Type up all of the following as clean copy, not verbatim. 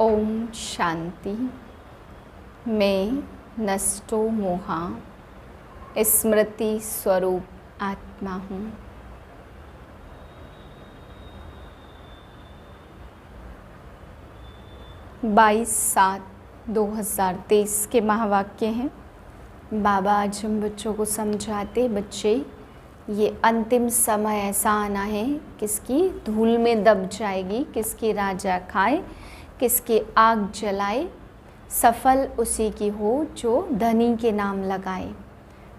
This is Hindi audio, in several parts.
ओम शांति। मैं नष्टो मोहा स्मृति स्वरूप आत्मा हूँ। बाईस 7/2023 के महावाक्य हैं। बाबा आज हम बच्चों को समझाते, बच्चे ये अंतिम समय ऐसा आना है, किसकी धूल में दब जाएगी, किसकी राजा खाए, किसकी आग जलाए, सफल उसी की हो जो धनी के नाम लगाए।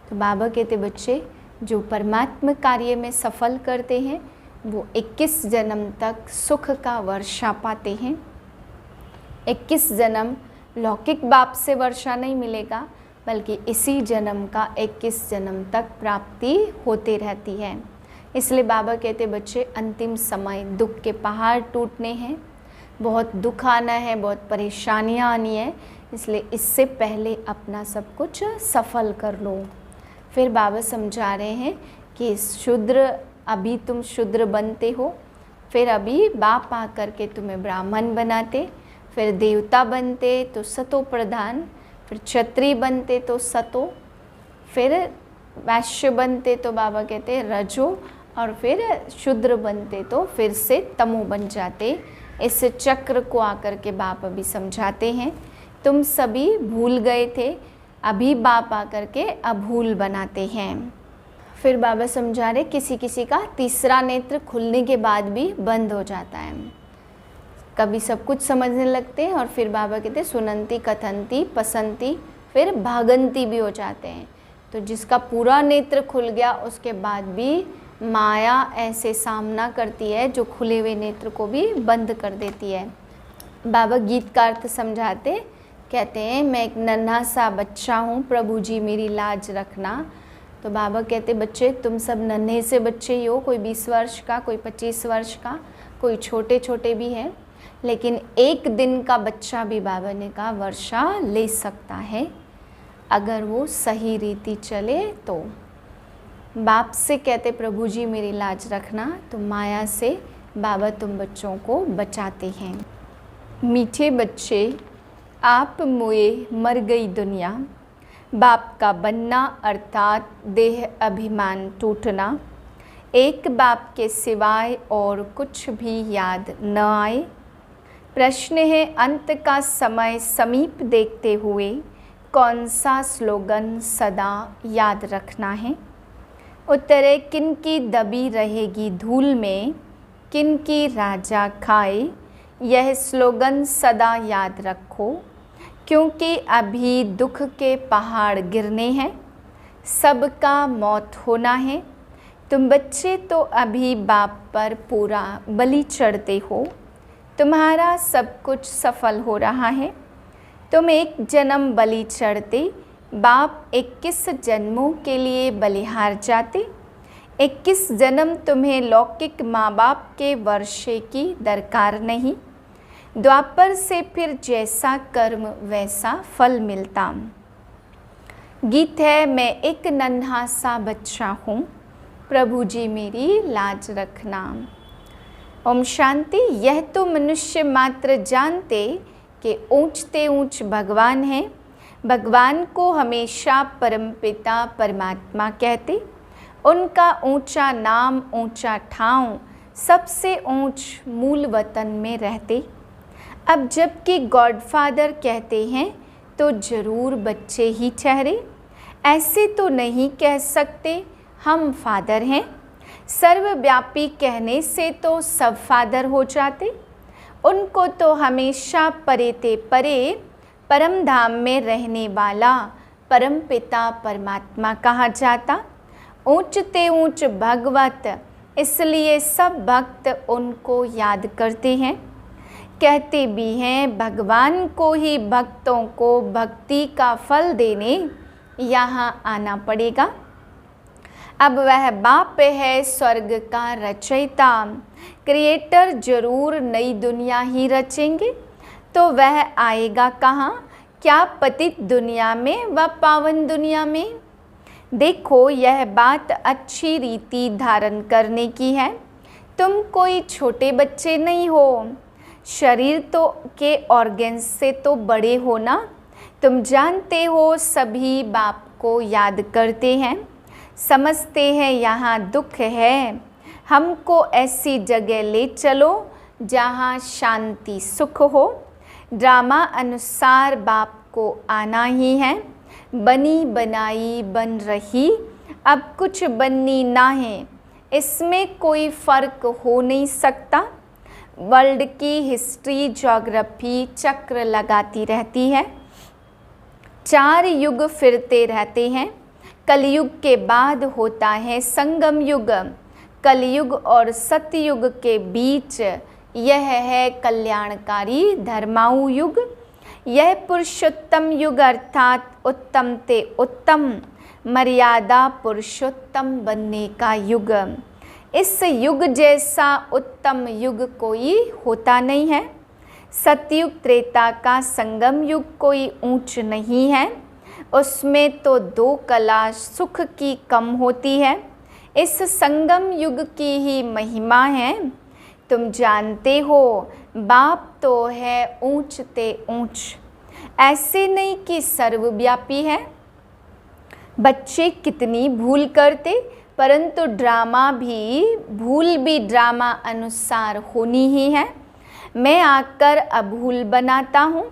तो बाबा कहते बच्चे जो परमात्मा कार्य में सफल करते हैं वो 21 जन्म तक सुख का वर्षा पाते हैं। 21 जन्म लौकिक बाप से वर्षा नहीं मिलेगा, बल्कि इसी जन्म का 21 जन्म तक प्राप्ति होते रहती है। इसलिए बाबा कहते बच्चे अंतिम समय दुख के पहाड़ टूटने हैं, बहुत दुख आना है, बहुत परेशानियां आनी है, इसलिए इससे पहले अपना सब कुछ सफल कर लो। फिर बाबा समझा रहे हैं कि शूद्र, अभी तुम शूद्र बनते हो, फिर अभी बाप आकर के तुम्हें ब्राह्मण बनाते, फिर देवता बनते तो सतो प्रधान, फिर क्षत्रिय बनते तो सतो, फिर वैश्य बनते तो बाबा कहते रजो, और फिर शूद्र बनते तो फिर से तमो बन जाते। इस चक्र को आकर के बाप अभी समझाते हैं। तुम सभी भूल गए थे, अभी बाप आकर के अभूल बनाते हैं। फिर बाबा समझा रहे किसी किसी का तीसरा नेत्र खुलने के बाद भी बंद हो जाता है। कभी सब कुछ समझने लगते हैं और फिर बाबा कहते सुनंती, कथंती, पसंती, फिर भागंती भी हो जाते हैं। तो जिसका पूरा नेत्र खुल गया उसके बाद भी माया ऐसे सामना करती है जो खुले हुए नेत्र को भी बंद कर देती है। बाबा गीत का अर्थ समझाते, कहते हैं मैं एक नन्हा सा बच्चा हूँ, प्रभु जी मेरी लाज रखना। तो बाबा कहते बच्चे तुम सब नन्हे से बच्चे ही हो, कोई 20 वर्ष का, कोई 25 वर्ष का, कोई छोटे छोटे भी हैं, लेकिन एक दिन का बच्चा भी बाबा ने कहा वर्षा ले सकता है अगर वो सही रीति चले तो। बाप से कहते प्रभु जी मेरी लाज रखना, तो माया से बाबा तुम बच्चों को बचाते हैं। मीठे बच्चे आप मोए मर गई दुनिया, बाप का बनना अर्थात देह अभिमान टूटना, एक बाप के सिवाय और कुछ भी याद न आए। प्रश्न है अंत का समय समीप देखते हुए कौन सा स्लोगन सदा याद रखना है। उत्तरे किन की दबी रहेगी धूल में, किन की राजा खाए, यह स्लोगन सदा याद रखो, क्योंकि अभी दुख के पहाड़ गिरने हैं, सबका मौत होना है। तुम बच्चे तो अभी बाप पर पूरा बलि चढ़ते हो, तुम्हारा सब कुछ सफल हो रहा है। तुम एक जन्म बलि चढ़ते, बाप 21 जन्मों के लिए बलिहार जाते। 21 जन्म तुम्हें लौकिक माँ बाप के वर्षे की दरकार नहीं, द्वापर से फिर जैसा कर्म वैसा फल मिलता। गीत है मैं एक नन्हा सा बच्चा हूँ, प्रभु जी मेरी लाज रखना। ओम शांति। यह तो मनुष्य मात्र जानते कि ऊंचते ऊंच भगवान हैं। भगवान को हमेशा परमपिता परमात्मा कहते, उनका ऊंचा नाम, ऊंचा ठाव, सबसे ऊंच मूल वतन में रहते। अब जबकि गॉडफादर कहते हैं तो ज़रूर बच्चे ही ठहरे। ऐसे तो नहीं कह सकते हम फादर हैं, सर्वव्यापी कहने से तो सब फादर हो जाते। उनको तो हमेशा परे ते परे परम धाम में रहने वाला परम पिता परमात्मा कहा जाता। ऊंचते ऊंच भगवत, इसलिए सब भक्त उनको याद करते हैं। कहते भी हैं भगवान को ही भक्तों को भक्ति का फल देने यहाँ आना पड़ेगा। अब वह बाप है स्वर्ग का रचयिता, क्रिएटर जरूर नई दुनिया ही रचेंगे, तो वह आएगा कहाँ, क्या पतित दुनिया में व पावन दुनिया में। देखो यह बात अच्छी रीति धारण करने की है। तुम कोई छोटे बच्चे नहीं हो, शरीर तो के ऑर्गन्स से तो बड़े हो ना। तुम जानते हो सभी बाप को याद करते हैं, समझते हैं यहाँ दुख है। हमको ऐसी जगह ले चलो जहाँ शांति सुख हो। ड्रामा अनुसार बाप को आना ही है। बनी बनाई बन रही, अब कुछ बननी ना है, इसमें कोई फ़र्क हो नहीं सकता। वर्ल्ड की हिस्ट्री ज्योग्राफी चक्र लगाती रहती है। 4 युग फिरते रहते हैं। कलयुग के बाद होता है संगम युग। कलयुग और सतयुग के बीच यह है कल्याणकारी धर्माऊ युग। यह पुरुषोत्तम युग अर्थात उत्तम ते उत्तम, मर्यादा पुरुषोत्तम बनने का युग। इस युग जैसा उत्तम युग कोई होता नहीं है। सतयुग त्रेता का संगम युग कोई ऊंच नहीं है। उसमें तो 2 कला सुख की कम होती है। इस संगम युग की ही महिमा है। तुम जानते हो बाप तो है ऊंच ते ऊंच, ऐसे नहीं कि सर्वव्यापी है। बच्चे कितनी भूल करते, परंतु ड्रामा भी भूल भी ड्रामा अनुसार होनी ही है। मैं आकर अभूल बनाता हूँ।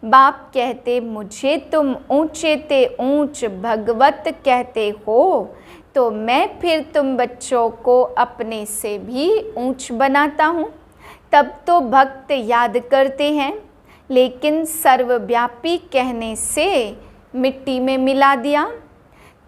बाप कहते मुझे तुम ऊंचे ते ऊंच भगवत कहते हो, तो मैं फिर तुम बच्चों को अपने से भी ऊंच बनाता हूँ। तब तो भक्त याद करते हैं, लेकिन सर्वव्यापी कहने से मिट्टी में मिला दिया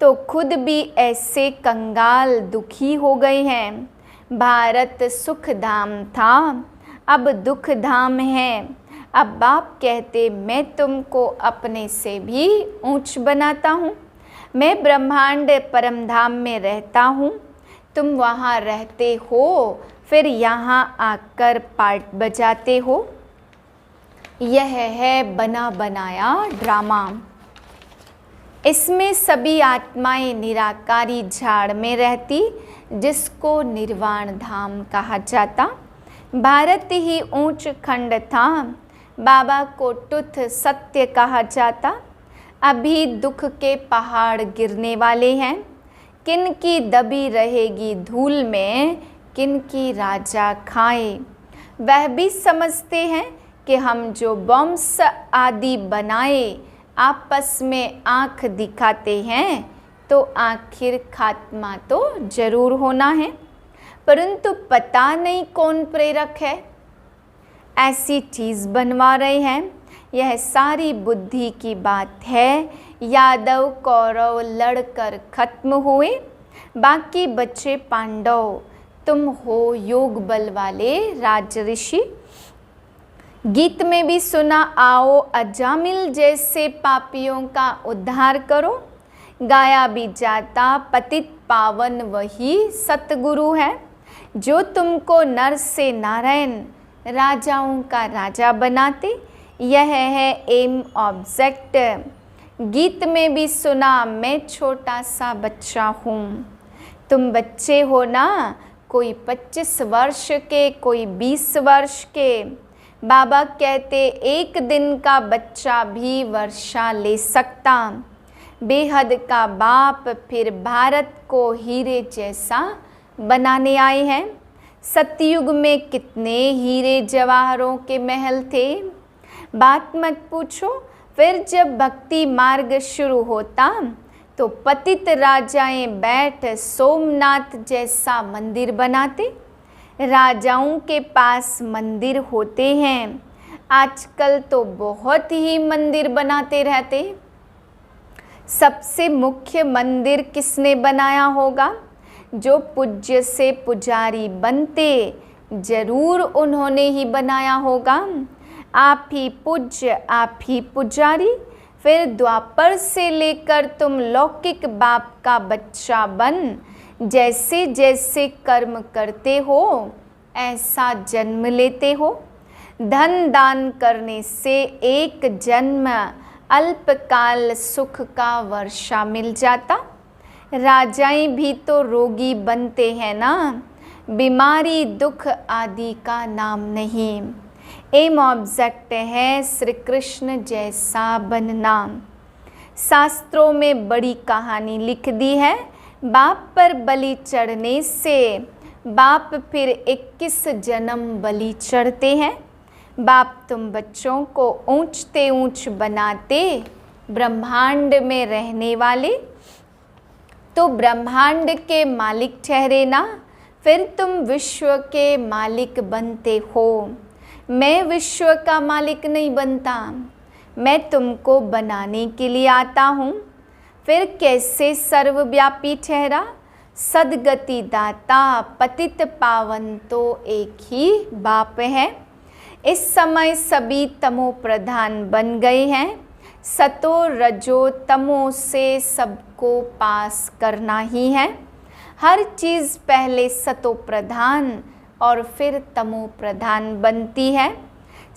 तो खुद भी ऐसे कंगाल दुखी हो गए हैं। भारत सुख धाम था, अब दुख धाम है। अब बाप कहते मैं तुमको अपने से भी ऊंच बनाता हूँ। मैं ब्रह्मांड परम धाम में रहता हूँ, तुम वहाँ रहते हो, फिर यहाँ आकर पार्ट बजाते हो। यह है बना बनाया ड्रामा। इसमें सभी आत्माएं निराकारी झाड़ में रहती, जिसको निर्वाण धाम कहा जाता। भारत ही ऊंच खंड था, बाबा को तुच्छ सत्य कहा जाता। अभी दुख के पहाड़ गिरने वाले हैं। किन की दबी रहेगी धूल में, किन की राजा खाए। वह भी समझते हैं कि हम जो बॉम्ब्स आदि बनाए आपस में आँख दिखाते हैं, तो आखिर खात्मा तो जरूर होना है, परंतु पता नहीं कौन प्रेरक है। ऐसी चीज़ बनवा रहे हैं। यह सारी बुद्धि की बात है। यादव कौरव लड़कर खत्म हुए, बाकी बचे पांडव। तुम हो योग बल वाले राज ऋषि। गीत में भी सुना, आओ अजामिल जैसे पापियों का उद्धार करो। गाया भी जाता, पतित पावन वही सतगुरु है, जो तुमको नर से नारायण राजाओं का राजा बनाते। यह है एम ऑब्जेक्ट। गीत में भी सुना, मैं छोटा सा बच्चा हूँ। तुम बच्चे हो ना, कोई 25 वर्ष के, कोई 20 वर्ष के। बाबा कहते एक दिन का बच्चा भी वर्षा ले सकता। बेहद का बाप फिर भारत को हीरे जैसा बनाने आए हैं। सतयुग में कितने हीरे जवाहरों के महल थे, बात मत पूछो। फिर जब भक्ति मार्ग शुरू होता तो पतित राजाएं बैठ सोमनाथ जैसा मंदिर बनाते। राजाओं के पास मंदिर होते हैं, आजकल तो बहुत ही मंदिर बनाते रहते। सबसे मुख्य मंदिर किसने बनाया होगा? जो पूज्य से पुजारी बनते, जरूर उन्होंने ही बनाया होगा। आप ही पूज्य, आप ही पुजारी। फिर द्वापर से लेकर तुम लौकिक बाप का बच्चा बन जैसे जैसे कर्म करते हो, ऐसा जन्म लेते हो। धन दान करने से एक जन्म अल्पकाल सुख का वर्षा मिल जाता। राजाएं भी तो रोगी बनते हैं ना, बीमारी दुख आदि का नाम नहीं। एम ऑब्जेक्ट है श्री कृष्ण जैसा बनना। शास्त्रों में बड़ी कहानी लिख दी है, बाप पर बलि चढ़ने से बाप फिर 21 जन्म बलि चढ़ते हैं। बाप तुम बच्चों को ऊंचते ऊंच बनाते, ब्रह्मांड में रहने वाले तो ब्रह्मांड के मालिक ठहरे ना, फिर तुम विश्व के मालिक बनते हो। मैं विश्व का मालिक नहीं बनता, मैं तुमको बनाने के लिए आता हूँ। फिर कैसे सर्वव्यापी ठहरा, सदगति दाता पतित पावन तो एक ही बाप है। इस समय सभी तमो प्रधान बन गए हैं, सतो रजो तमो से सबको पास करना ही है। हर चीज़ पहले सतो प्रधान और फिर तमो प्रधान बनती है।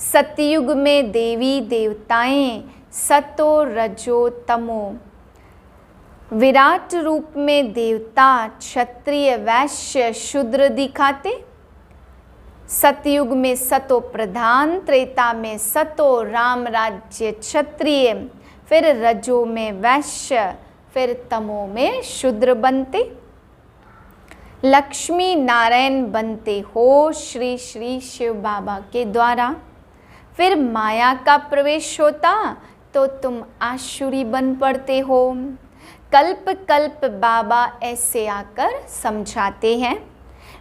सतयुग में देवी देवताएं सतो रजो तमो, विराट रूप में देवता क्षत्रिय वैश्य शूद्र दिखाते। सतयुग में सतो प्रधान, त्रेता में सतो राम राज्य क्षत्रिय, फिर रजो में वैश्य, फिर तमो में शूद्र बनते। लक्ष्मी नारायण बनते हो श्री श्री शिव बाबा के द्वारा। फिर माया का प्रवेश होता तो तुम आसुरी बन पड़ते हो। कल्प कल्प बाबा ऐसे आकर समझाते हैं।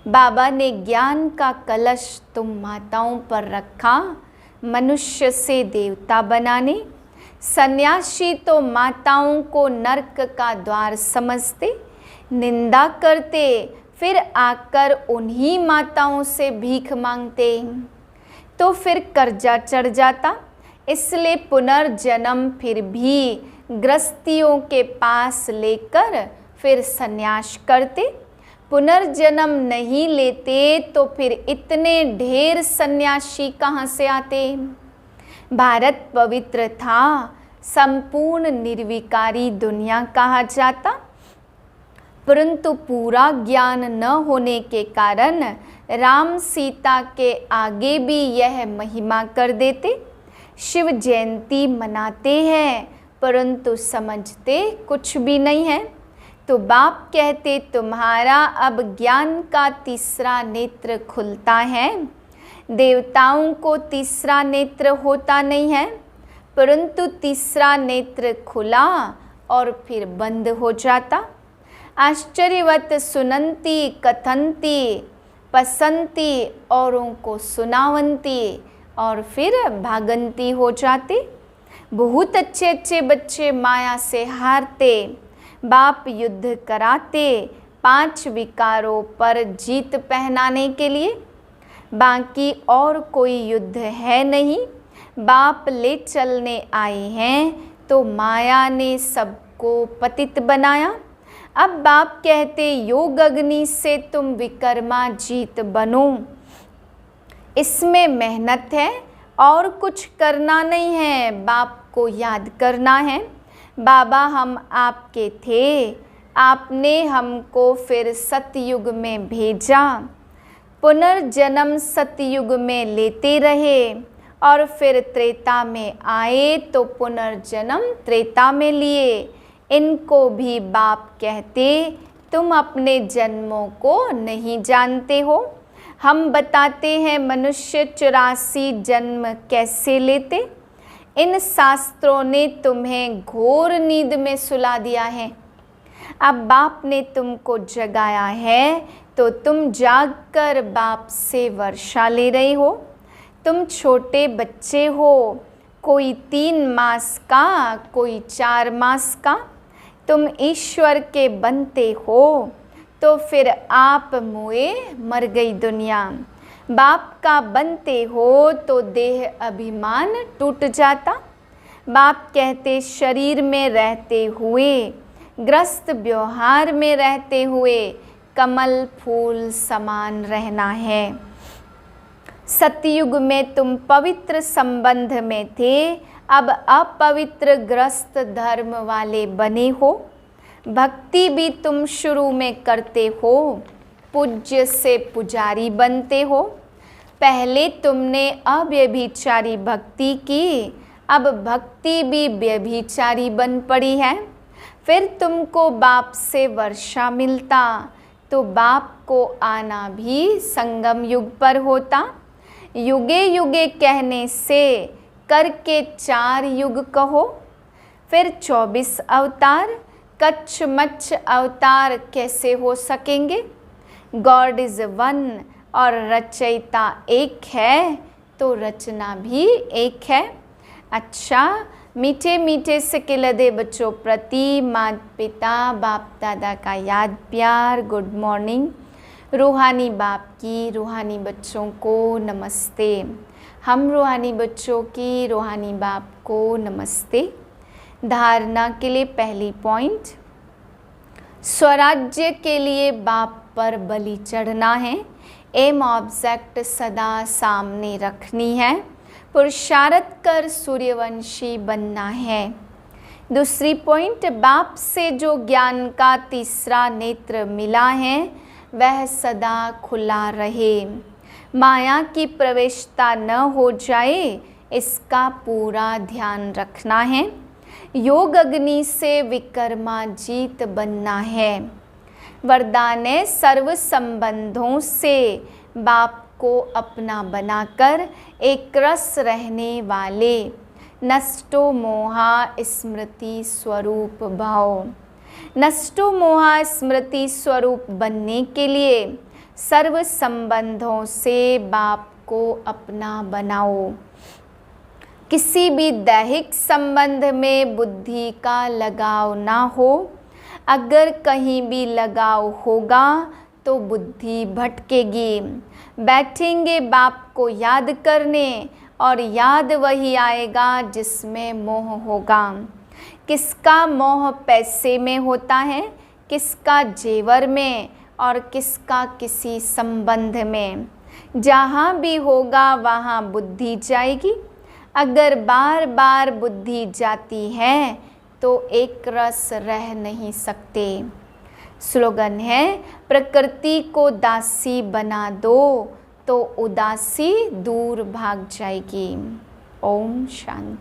बाबा ने ज्ञान का कलश तुम माताओं पर रखा, मनुष्य से देवता बनाने। सन्यासी तो माताओं को नरक का द्वार समझते, निंदा करते, फिर आकर उन्हीं माताओं से भीख मांगते, तो फिर कर्जा चढ़ जाता। इसलिए पुनर्जन्म फिर भी गृहस्थियों के पास लेकर फिर सन्यास करते। पुनर्जन्म नहीं लेते तो फिर इतने ढेर सन्यासी कहाँ से आते। भारत पवित्र था, संपूर्ण निर्विकारी दुनिया कहा जाता, परंतु पूरा ज्ञान न होने के कारण राम सीता के आगे भी यह महिमा कर देते। शिव जयंती मनाते हैं परंतु समझते कुछ भी नहीं है। तो बाप कहते तुम्हारा अब ज्ञान का तीसरा नेत्र खुलता है। देवताओं को तीसरा नेत्र होता नहीं है, परंतु तीसरा नेत्र खुला और फिर बंद हो जाता। आश्चर्यवत सुनंती कथंती पसंती, औरों को सुनावंती और फिर भागंती हो जाते। बहुत अच्छे अच्छे बच्चे माया से हारते, बाप युद्ध कराते 5 विकारों पर जीत पहनाने के लिए। बाकी और कोई युद्ध है नहीं, बाप ले चलने आए हैं तो माया ने सबको पतित बनाया। अब बाप कहते योग अग्नि से तुम विकर्मा जीत बनो। इसमें मेहनत है और कुछ करना नहीं है, बाप को याद करना है। बाबा हम आपके थे, आपने हमको फिर सतयुग में भेजा। पुनर्जन्म सतयुग में लेते रहे और फिर त्रेता में आए तो पुनर्जन्म त्रेता में लिए। इनको भी बाप कहते तुम अपने जन्मों को नहीं जानते हो। हम बताते हैं मनुष्य 84 जन्म कैसे लेते। इन शास्त्रों ने तुम्हें घोर नींद में सुला दिया है। अब बाप ने तुमको जगाया है तो तुम जागकर बाप से वर्षा ले रहे हो। तुम छोटे बच्चे हो, कोई 3 मास का, कोई 4 मास का। तुम ईश्वर के बनते हो तो फिर आप मुए मर गई दुनिया। बाप का बनते हो तो देह अभिमान टूट जाता। बाप कहते शरीर में रहते हुए, ग्रस्त व्यवहार में रहते हुए कमल फूल समान रहना है। सतयुग में तुम पवित्र संबंध में थे, अब अपवित्र ग्रस्त धर्म वाले बने हो। भक्ति भी तुम शुरू में करते हो, पूज्य से पुजारी बनते हो। पहले तुमने अव्यभिचारी भक्ति की, अब भक्ति भी व्यभिचारी बन पड़ी है। फिर तुमको बाप से वर्षा मिलता तो बाप को आना भी संगम युग पर होता। युगे युगे कहने से करके 4 युग कहो। फिर 24 अवतार कच्छ मच्छ अवतार कैसे हो सकेंगे? गॉड इज वन और रचयिता एक है तो रचना भी एक है। अच्छा, मीठे मीठे से किलदे बच्चों प्रति माता पिता बाप दादा का याद प्यार गुड मॉर्निंग। रूहानी बाप की रूहानी बच्चों को नमस्ते। हम रूहानी बच्चों की रूहानी बाप को नमस्ते। धारणा के लिए पहली पॉइंट, स्वराज्य के लिए बाप पर बलि चढ़ना है। एम ऑब्जेक्ट सदा सामने रखनी है। पुरुषार्थ कर सूर्यवंशी बनना है। दूसरी पॉइंट, बाप से जो ज्ञान का तीसरा नेत्र मिला है वह सदा खुला रहे। माया की प्रवेशता न हो जाए इसका पूरा ध्यान रखना है। योग अग्नि से विकर्माजीत बनना है। वरदान है सर्व संबंधों से बाप को अपना बनाकर एक रस रहने वाले नष्टो मोहा स्मृति स्वरूप भाव। नष्टो मोहा स्मृति स्वरूप बनने के लिए सर्व संबंधों से बाप को अपना बनाओ। किसी भी दैहिक संबंध में बुद्धि का लगाव ना हो। अगर कहीं भी लगाव होगा तो बुद्धि भटकेगी। बैठेंगे बाप को याद करने और याद वही आएगा जिसमें मोह होगा। किसका मोह पैसे में होता है, किसका जेवर में और किसका किसी संबंध में। जहाँ भी होगा वहाँ बुद्धि जाएगी। अगर बार बार बुद्धि जाती है तो एक रस रह नहीं सकते। स्लोगन है, प्रकृति को दासी बना दो तो उदासी दूर भाग जाएगी। ओम शांति।